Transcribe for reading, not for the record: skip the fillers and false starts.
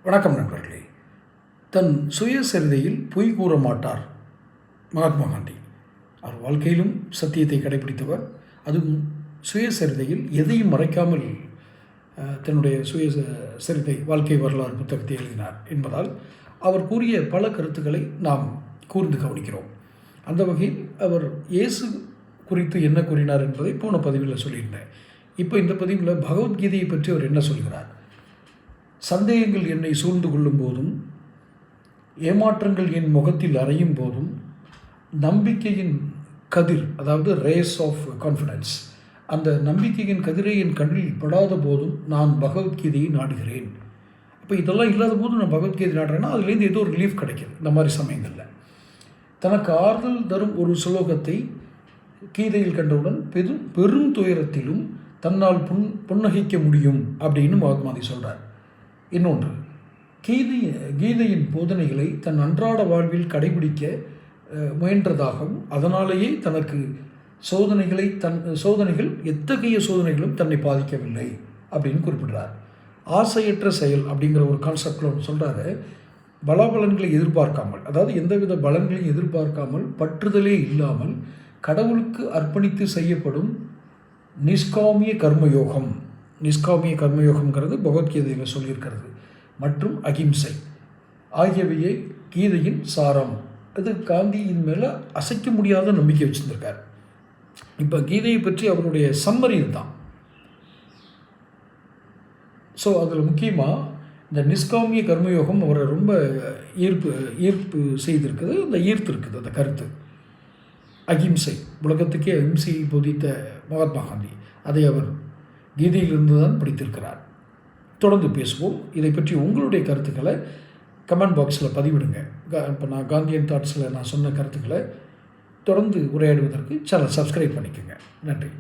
வணக்கம் நண்பர்களே. தன் சுயசரிதையில் பொய் கூற மாட்டார் மகாத்மா காந்தி. அவர் வாழ்க்கையிலும் சத்தியத்தை கடைபிடித்தவர். அதுவும் சுயசரிதையில் எதையும் மறைக்காமல் தன்னுடைய சுயசரிதை வாழ்க்கை வரலாறு புத்தகத்தை எழுதினார் என்பதால் அவர் கூறிய பல கருத்துக்களை நாம் கூர்ந்து கவனிக்கிறோம். அந்த வகையில் அவர் இயேசு குறித்து என்ன கூறினார் என்பதை போன பதிவில் சொல்லியிருந்தேன். இப்போ இந்த பதிவில் பகவத்கீதையை பற்றி அவர் என்ன சொல்கிறார். சந்தேகங்கள் என்னை சூழ்ந்து கொள்ளும் போதும், ஏமாற்றங்கள் என் முகத்தில் அறையும் போதும், நம்பிக்கையின் கதிர், அதாவது ரேஸ் ஆஃப் கான்ஃபிடன்ஸ், அந்த நம்பிக்கையின் கதிரை என் கண்ணில் படாத போதும் நான் பகவத்கீதையை நாடுகிறேன். அப்போ இதெல்லாம் இல்லாத போதும் நான் பகவத்கீதை நாடுறேன்னா அதுலேருந்து ஏதோ ஒரு ரிலீஃப் கிடைக்கிது. இந்த மாதிரி சமயங்களில் தனக்கு ஆறுதல் தரும் ஒரு சுலோகத்தை கீதையில் கண்டவுடன் பெரும் துயரத்திலும் தன்னால் புன்னகைக்க முடியும் அப்படின்னு மகாத்மாதி சொல்கிறார். இன்னொன்று, கீதையின் போதனைகளை தன் அன்றாட வாழ்வில் கடைபிடிக்க முயன்றதாகவும் அதனாலேயே தனக்கு சோதனைகள் எத்தகைய சோதனைகளும் தன்னை பாதிக்கவில்லை அப்படின்னு குறிப்பிடுறார். ஆசையற்ற செயல் அப்படிங்கிற ஒரு கான்செப்டில் ஒன்று சொல்கிறாரு. பலாபலன்களை எதிர்பார்க்காமல், அதாவது எந்தவித பலன்களையும் எதிர்பார்க்காமல், பற்றுதலே இல்லாமல் கடவுளுக்கு அர்ப்பணித்து செய்யப்படும் நிஷ்காமிய கர்மயோகம்ங்கிறது பகவத்கீதையில் சொல்லியிருக்கிறது, மற்றும் அகிம்சை ஆகியவையே கீதையின் சாரம். அது காந்தியின் மேலே அசைக்க முடியாத நம்பிக்கை வச்சுருந்திருக்கார். இப்போ கீதையை பற்றி அவருடைய சம்மரி தான். ஸோ அதில் முக்கியமாக இந்த நிஷ்காமிய கர்மயோகம் அவரை ரொம்ப ஈர்ப்பு செய்திருக்குது, அந்த ஈர்த்திருக்குது அந்த கருத்து. அகிம்சை, உலகத்துக்கே அகிம்சையை போதித்த மகாத்மா காந்தி, அதை அவர் கீதையிலிருந்து தான் படித்திருக்கிறார். தொடர்ந்து பேசுவோம். இதை பற்றி உங்களுடைய கருத்துக்களை கமெண்ட் பாக்ஸில் பதிவிடுங்க. இப்போ நான் காந்தியன் தாட்ஸில் நான் சொன்ன கருத்துக்களை தொடர்ந்து உரையாடுவதற்கு சேனல் சப்ஸ்கிரைப் பண்ணிக்கோங்க. நன்றி.